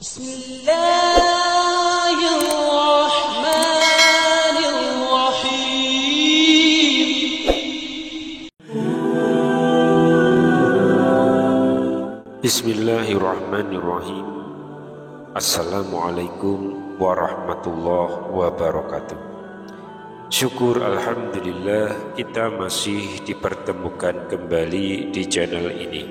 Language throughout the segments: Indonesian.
Bismillahirrahmanirrahim. Bismillahirrahmanirrahim. Assalamualaikum warahmatullahi wabarakatuh. Syukur alhamdulillah kita masih dipertemukan kembali di channel ini.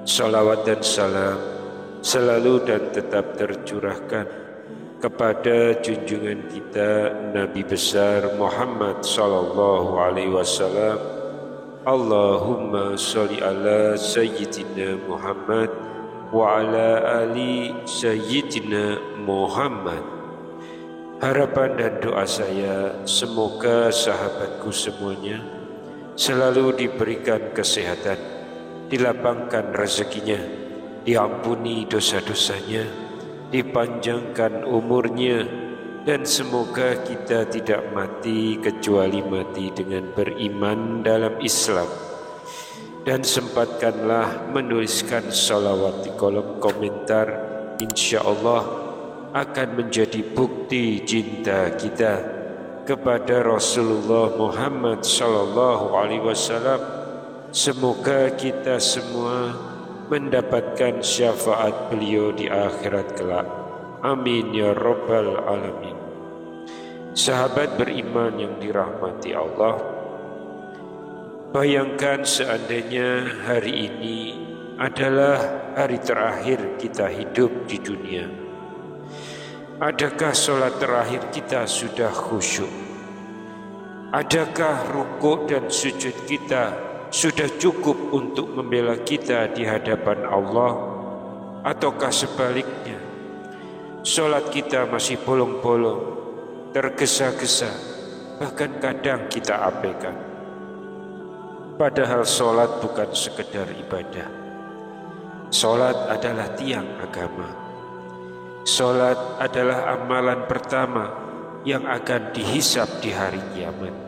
Salawat dan salam selalu dan tetap tercurahkan kepada junjungan kita Nabi besar Muhammad sallallahu alaihi wasallam. Allahumma sholli ala sayyidina Muhammad wa ala ali sayyidina Muhammad. Harapan dan doa saya semoga sahabatku semuanya selalu diberikan kesehatan, dilapangkan rezekinya, diampuni dosa-dosanya, dipanjangkan umurnya, dan semoga kita tidak mati kecuali mati dengan beriman dalam Islam. Dan sempatkanlah menuliskan salawat di kolom komentar, insya Allah akan menjadi bukti cinta kita kepada Rasulullah Muhammad sallallahu alaihi wasallam. Semoga kita semua mendapatkan syafaat beliau di akhirat kelak. Amin ya rabbal alamin. Sahabat beriman yang dirahmati Allah, bayangkan seandainya hari ini adalah hari terakhir kita hidup di dunia. Adakah sholat terakhir kita sudah khusyuk? Adakah rukuk dan sujud kita sudah cukup untuk membela kita di hadapan Allah? Ataukah sebaliknya, sholat kita masih bolong-bolong, tergesa-gesa, bahkan kadang kita abaikan? Padahal sholat bukan sekedar ibadah. Sholat adalah tiang agama. Sholat adalah amalan pertama yang akan dihisab di hari kiamat.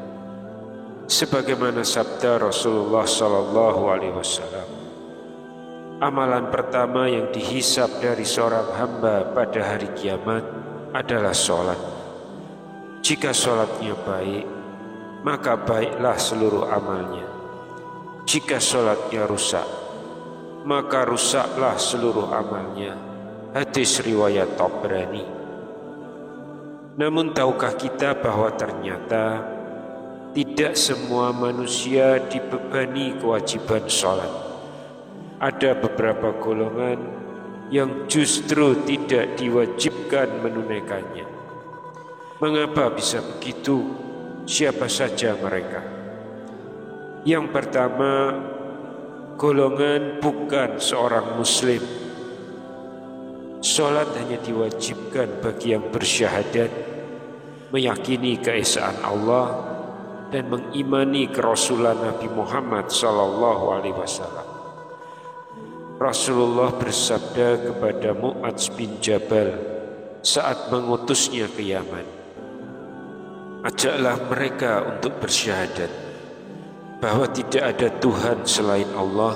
Sebagaimana sabda Rasulullah sallallahu alaihi wasallam, amalan pertama yang dihisab dari seorang hamba pada hari kiamat adalah sholat. Jika sholatnya baik, maka baiklah seluruh amalnya. Jika sholatnya rusak, maka rusaklah seluruh amalnya. Hadis riwayat Tabrani. Namun tahukah kita bahwa ternyata tidak semua manusia dibebani kewajiban sholat. Ada beberapa golongan yang justru tidak diwajibkan menunaikannya. Mengapa bisa begitu? Siapa saja mereka? Yang pertama, golongan bukan seorang muslim. Sholat hanya diwajibkan bagi yang bersyahadat, meyakini keesaan Allah, dan mengimani kerasulan Nabi Muhammad sallallahu alaihi wasallam. Rasulullah bersabda kepada Mu'adz bin Jabal saat mengutusnya ke Yaman, ajaklah mereka untuk bersyahadat bahwa tidak ada Tuhan selain Allah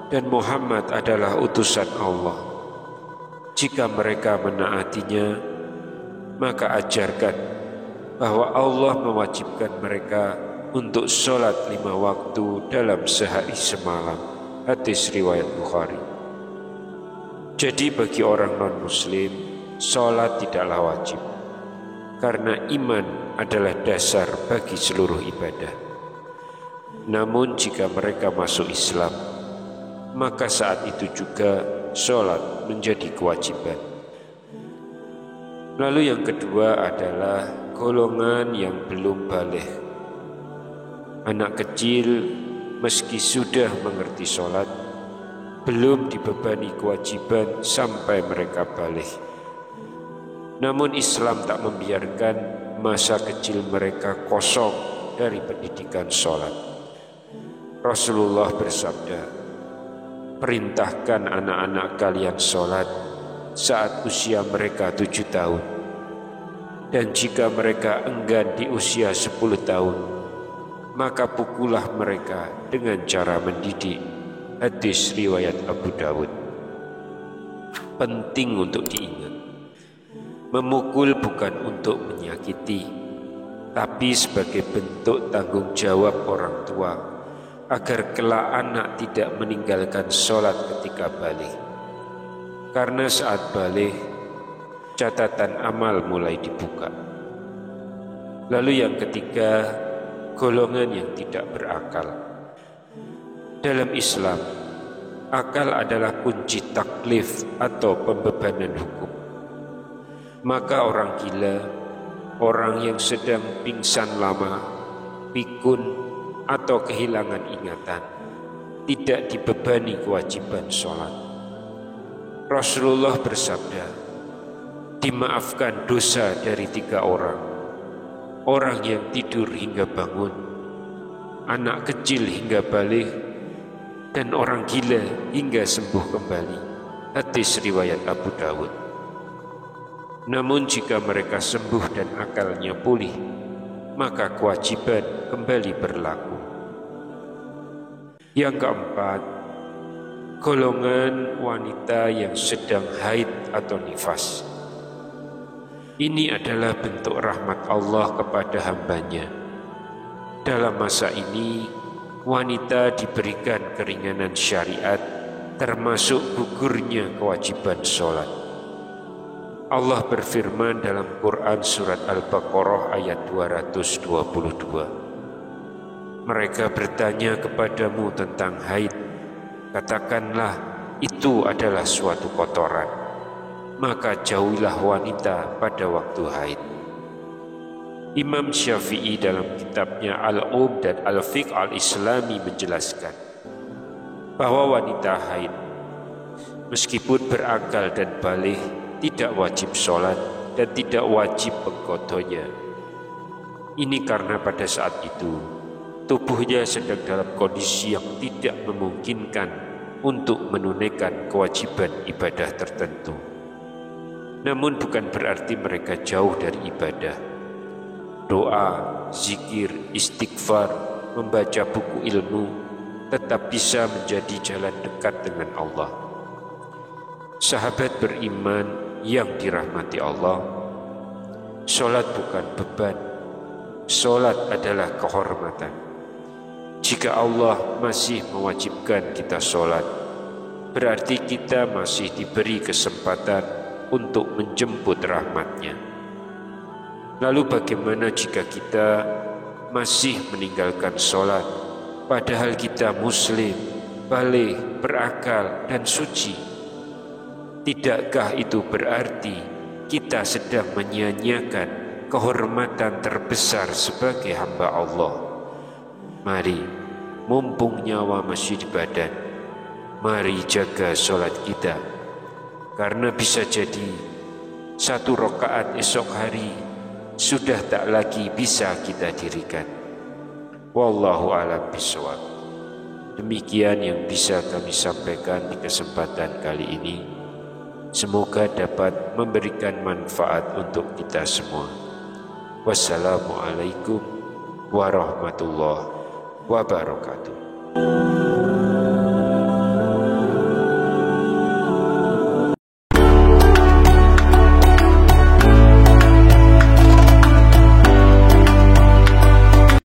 dan Muhammad adalah utusan Allah. Jika mereka menaatinya, maka ajarkan bahwa Allah mewajibkan mereka untuk sholat 5 waktu dalam sehari semalam. Hadis riwayat Bukhari. Jadi bagi orang non-muslim, sholat tidaklah wajib, karena iman adalah dasar bagi seluruh ibadah. Namun jika mereka masuk Islam, maka saat itu juga sholat menjadi kewajiban. Lalu yang kedua adalah golongan yang belum baligh. Anak kecil meski sudah mengerti sholat, belum dibebani kewajiban sampai mereka baligh. Namun Islam tak membiarkan masa kecil mereka kosong dari pendidikan sholat. Rasulullah bersabda, perintahkan anak-anak kalian sholat saat usia mereka 7 tahun. Dan jika mereka enggan di usia 10 tahun, maka pukullah mereka dengan cara mendidik. Hadis riwayat Abu Dawud. penting untuk diingat. Memukul bukan untuk menyakiti, tapi sebagai bentuk tanggung jawab orang tua agar kelak anak tidak meninggalkan sholat ketika balik. Karena saat balik, catatan amal mulai dibuka. Lalu yang ketiga, golongan yang tidak berakal. Dalam Islam, akal adalah kunci taklif atau pembebanan hukum. Maka orang gila, orang yang sedang pingsan lama, pikun, atau kehilangan ingatan, tidak dibebani kewajiban sholat. Rasulullah bersabda, dimaafkan dosa dari 3 orang: orang yang tidur hingga bangun, anak kecil hingga balik, dan orang gila hingga sembuh kembali. Hadis riwayat Abu Dawud. Namun jika mereka sembuh dan akalnya pulih, maka kewajiban kembali berlaku. Yang keempat, golongan wanita yang sedang haid atau nifas. Ini adalah bentuk rahmat Allah kepada hambanya. Dalam masa ini, wanita diberikan keringanan syariat, termasuk gugurnya kewajiban sholat. Allah berfirman dalam Quran surat Al-Baqarah ayat 222. Mereka bertanya kepadamu tentang haid. Katakanlah, itu adalah suatu kotoran. Maka jauhilah wanita pada waktu haid. Imam Syafi'i dalam kitabnya Al-Um dan Al-Fiqh Al-Islami menjelaskan bahwa wanita haid, meskipun berakal dan baligh, tidak wajib sholat dan tidak wajib mengqadhonya. Ini karena pada saat itu tubuhnya sedang dalam kondisi yang tidak memungkinkan untuk menunaikan kewajiban ibadah tertentu. Namun bukan berarti mereka jauh dari ibadah. Doa, zikir, istighfar, membaca buku ilmu tetap bisa menjadi jalan dekat dengan Allah. Sahabat beriman yang dirahmati Allah, sholat bukan beban, sholat adalah kehormatan. Jika Allah masih mewajibkan kita sholat, berarti kita masih diberi kesempatan untuk menjemput rahmat-Nya. Lalu bagaimana jika kita masih meninggalkan sholat, padahal kita muslim, baligh, berakal, dan suci? Tidakkah itu berarti kita sedang menyia-nyiakan kehormatan terbesar sebagai hamba Allah? Mari, mumpung nyawa masih di badan, mari jaga sholat kita. Karena bisa jadi 1 rakaat esok hari sudah tak lagi bisa kita dirikan. Wallahu a'lam bishawab. Demikian yang bisa kami sampaikan di kesempatan kali ini. Semoga dapat memberikan manfaat untuk kita semua. Wassalamualaikum warahmatullahi wabarakatuh.